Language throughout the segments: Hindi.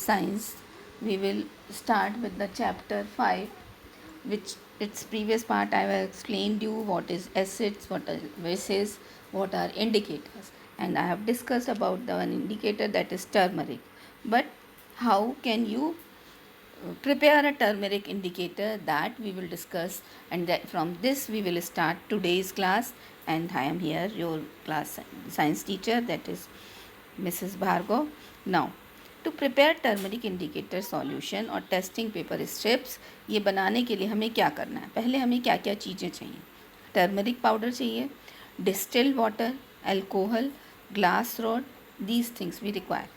science, we will start with the chapter 5, which its previous part I have explained you what is acids, what are bases, what are indicators, and I have discussed about the one indicator, that is turmeric. But how can you prepare a turmeric indicator, that we will discuss, and that from this we will start today's class. And I am here, your class science teacher, that is Mrs. Bhargav. Now, to prepare turmeric indicator solution और टेस्टिंग पेपर स्ट्रिप्स, ये बनाने के लिए हमें क्या करना है, पहले हमें क्या क्या चीज़ें चाहिए. टर्मरिक पाउडर चाहिए, distilled water, alcohol, glass rod, these things we require.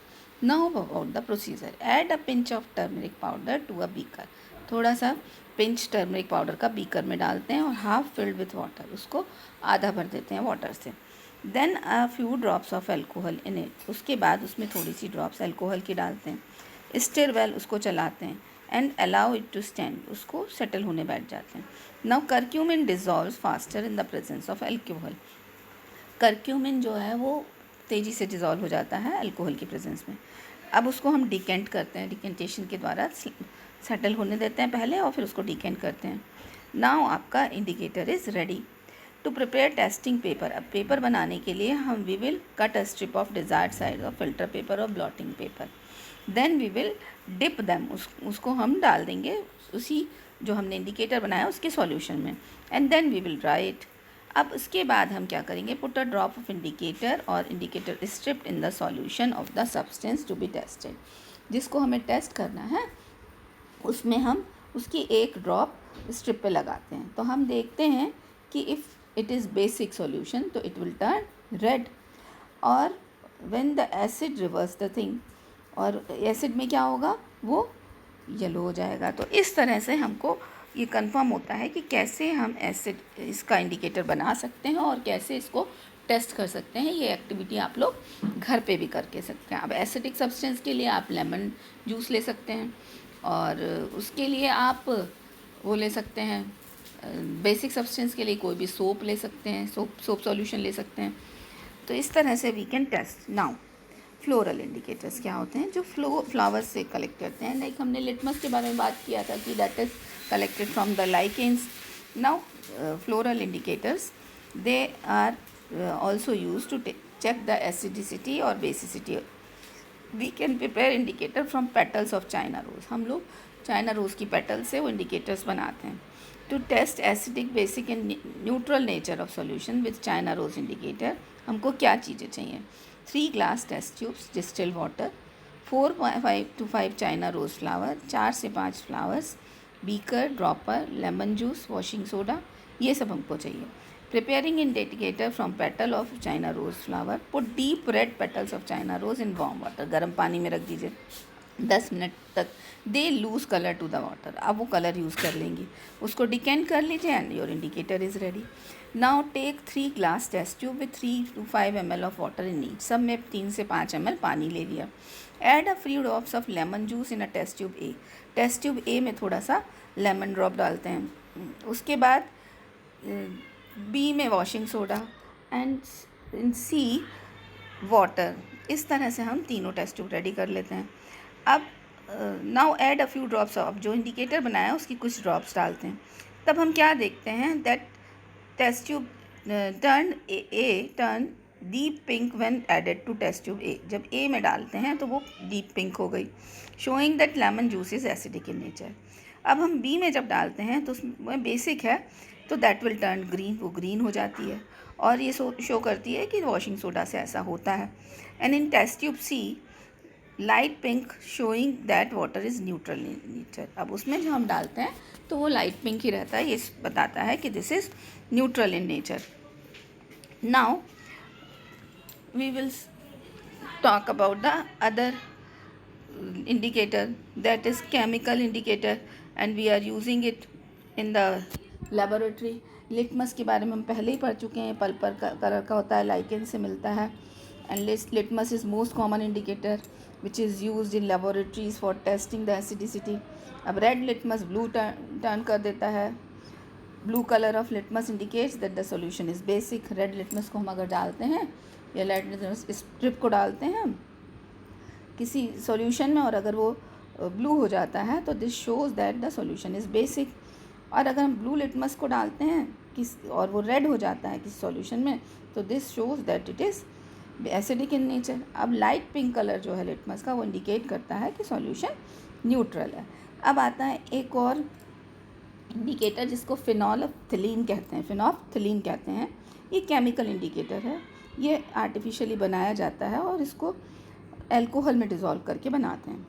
Now about the procedure. Add a pinch of turmeric powder to a beaker. थोड़ा सा पिंच टर्मरिक पाउडर का बीकर में डालते हैं और हाफ फिल्ड विथ वाटर, उसको आधा भर देते हैं वाटर से. Then a few drops of alcohol in it. उसके बाद उसमें थोड़ी सी ड्रॉप्स अल्कोहल की डालते हैं. स्टिर वेल, उसको चलाते हैं. And allow it to stand, उसको सेटल होने बैठ जाते हैं. Now curcumin dissolve faster in the presence of alcohol. Curcumin जो है वो तेज़ी से डिज़ोल्व हो जाता है अल्कोहल की प्रेजेंस में. अब उसको हम डिकेंट करते हैं, डिकेंटेशन के द्वारा सेटल होने देते हैं पहले और फिर उसको डिकेंट करते हैं. नाउ आपका indicator is ready. To prepare testing paper. अब पेपर बनाने के लिए हम we will cut a strip of desired size of filter paper और blotting paper. Then we will dip them, उसको हम डाल देंगे उसी जो हमने इंडिकेटर बनाया उसके सॉल्यूशन में. And then we will write. अब उसके बाद हम क्या करेंगे, put a drop of indicator और indicator strip in the solution of the substance to be tested. जिसको हमें टेस्ट करना है उसमें हम उसकी एक ड्रॉप स्ट्रिप पे लगाते हैं. तो हम देखते हैं कि if it is basic solution तो इट विल टर्न रेड, और when the acid reverse the thing, और एसिड में क्या होगा, वो येलो हो जाएगा. तो इस तरह से हमको ये कंफर्म होता है कि कैसे हम एसिड इसका इंडिकेटर बना सकते हैं और कैसे इसको टेस्ट कर सकते हैं. ये एक्टिविटी आप लोग घर पे भी करके सकते हैं. अब एसिडिक सब्सटेंस के लिए आप लेमन जूस ले सकते हैं, और उसके लिए आप वो ले सकते हैं, बेसिक सब्सटेंस के लिए कोई भी सोप ले सकते हैं, सोप सॉल्यूशन ले सकते हैं. तो इस तरह से we can test. Now floral indicators क्या होते हैं, जो फ्लावर्स से कलेक्ट करते हैं. लाइक हमने लिटमस के बारे में बात किया था कि that is collected from the lichens. Now floral indicators, they are also used to check the acidicity or basicity. We can prepare indicator from petals of China rose. हम लोग चाइना रोज़ की पेटल से वो इंडिकेटर्स बनाते हैं. To test acidic, basic and neutral nature of solution with China rose indicator, हमको क्या चीज़ें चाहिए. 3 glass test tubes, distil water, 4 to 5 China rose flower, 4 से 5 flowers, beaker, dropper, lemon juice, washing soda, ये सब हमको चाहिए. Preparing indicator from petal of China rose flower. Put deep red petals of China rose in warm water. गर्म पानी में रख दीजिए 10 मिनट तक. They lose colour to the water. अब वो कलर यूज़ कर लेंगी. उसको डिकेंट कर लीजिए and your indicator is ready. Now take 3 glass test tube with 3 to 5 ml of water in each. सब में 3 से 5 ml पानी ले लिया. Add a few drops of lemon juice in a test tube A. Test tube A में थोड़ा सा लेमन ड्रॉप डालते हैं. उसके बाद बी में washing soda and in C water. इस तरह से हम तीनों टेस्ट ट्यूब रेडी कर लेते हैं. अब now add a few drops of, जो इंडिकेटर बनाया उसकी कुछ ड्रॉप्स डालते हैं. तब हम क्या देखते हैं, that test tube turn deep pink when added to test tube A. जब ए में डालते हैं तो वो डीप पिंक हो गई, showing that lemon juice is acidic in nature. अब हम बी में जब डालते हैं तो उसमें बेसिक है तो दैट विल टर्न ग्रीन, वो ग्रीन हो जाती है और ये शो करती है कि वॉशिंग सोडा से ऐसा होता है. And in test tube C light pink, showing that water is neutral in nature. अब उसमें जो हम डालते हैं तो वो लाइट पिंक ही रहता है, ये बताता है कि this is neutral in nature. Now we will talk about the other indicator, that is chemical indicator, and we are using it in the laboratory. Litmus के बारे में हम पहले ही पढ़ चुके हैं. पर्पल कलर का होता है, लाइकेन से मिलता है. And litmus is most common indicator which is used in laboratories for testing the acidity. अब रेड लिटमस ब्लू टर्न कर देता है. Blue colour of litmus indicates that the solution is basic. Red litmus को हम अगर डालते हैं या रेड लिटमस स्ट्रिप को डालते हैं किसी सॉल्यूशन में और अगर वो ब्लू हो जाता है तो this shows that the solution is basic. और अगर हम ब्लू लिटमस को डालते हैं और वो रेड हो जाता है किसी सॉल्यूशन में तो this shows that it is acidic in nature. अब लाइट पिंक कलर जो है लिटमस का वो इंडिकेट करता है कि सॉल्यूशन न्यूट्रल है। अब आता है एक और इंडिकेटर जिसको फिनोल्फ्थलीन कहते हैं। फिनोल्फ्थलीन कहते हैं, ये केमिकल इंडिकेटर है। ये आर्टिफिशियली बनाया जाता है और इसको अल्कोहल में डिज़ोल्व करके बनाते हैं।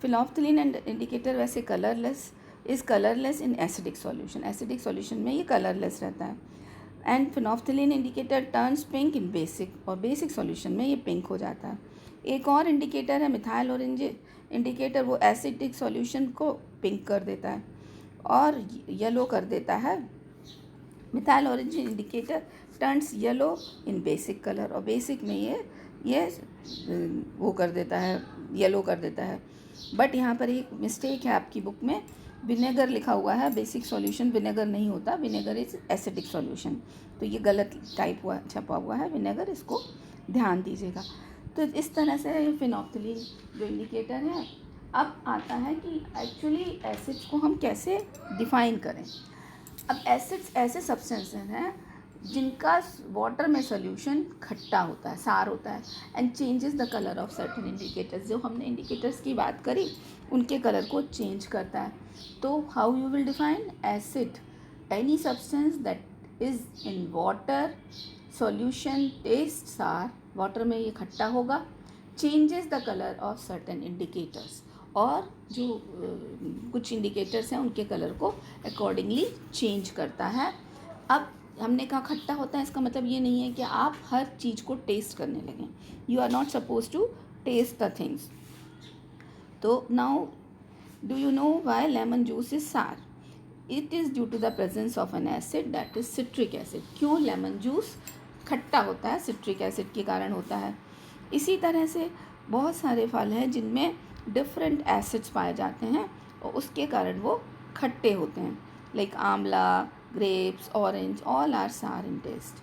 फिनोल्फ्थलीन इंडिकेटर वैसे colourless in acidic solution. Acidic solution में ये कलरलेस रहता है। And phenolphthalein indicator turns pink in basic, और बेसिक सॉल्यूशन में ये पिंक हो जाता है। एक और इंडिकेटर है मिथाइल ऑरेंज इंडिकेटर, वो एसिडिक सॉल्यूशन को पिंक कर देता है और येलो कर देता है। Methyl orange indicator turns yellow in basic colour, और बेसिक में ये वो कर देता है, येलो कर देता है। बट यहाँ पर एक मिस्टेक है आपकी बुक में, विनेगर लिखा हुआ है। बेसिक सॉल्यूशन विनेगर नहीं होता, विनेगर इज़ एसिडिक सॉल्यूशन। तो ये गलत टाइप हुआ छपा हुआ है विनेगर, इसको ध्यान दीजिएगा। तो इस तरह से फिनोल्फ्थलीन जो इंडिकेटर है। अब आता है कि एक्चुअली एसिड्स को हम कैसे डिफ़ाइन करें। अब एसिड्स ऐसे सब्सटेंसेस हैं जिनका वाटर में सोल्यूशन खट्टा होता है, सार होता है, and changes the colour of certain indicators. जो हमने इंडिकेटर्स की बात करी उनके कलर को चेंज करता है। तो how you will define acid, any substance that is in water solution taste sour, water में ये खट्टा होगा, changes the colour of certain indicators, और जो कुछ इंडिकेटर्स हैं उनके कलर को अकॉर्डिंगली चेंज करता है। अब हमने कहा खट्टा होता है, इसका मतलब ये नहीं है कि आप हर चीज़ को टेस्ट करने लगें। You are not suppose to test the things. तो now do you know why lemon juice is sour? It is due to the presence of an acid that is citric acid. क्यों लेमन जूस खट्टा होता है? सिट्रिक एसिड के कारण होता है। इसी तरह से बहुत सारे फल हैं जिनमें डिफरेंट एसिड्स पाए जाते हैं और उसके कारण वो खट्टे होते हैं, लाइक आंवला, grapes, orange, all are sour in taste.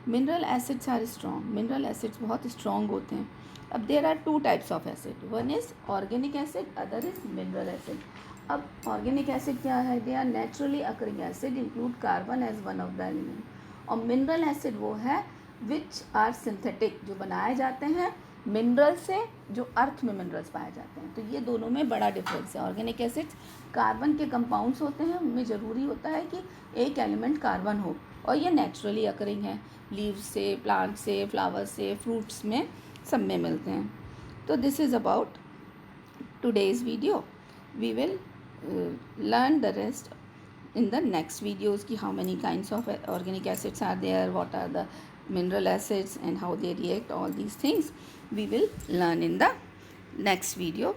Mineral acids are strong. Mineral acids बहुत strong होते हैं. अब there are two types of acid. One is organic acid, other is mineral acid. अब organic acid क्या है? They are naturally occurring acid, include carbon as one of the element. और mineral acid वो है which are synthetic, जो बनाए जाते हैं मिनरल से, जो अर्थ में मिनरल्स पाए जाते हैं। तो ये दोनों में बड़ा डिफरेंस है। ऑर्गेनिक एसिड्स कार्बन के कंपाउंड्स होते हैं, उनमें ज़रूरी होता है कि एक एलिमेंट कार्बन हो, और ये नेचुरली अकरिंग है, लीव्स से, प्लांट से, फ्लावर्स से, फ्रूट्स में, सब में मिलते हैं। तो this is about today's video. We will learn the rest in the next videos ki how many kinds of organic acids are there, what are the mineral acids and how they react. All these things we will learn in the next video.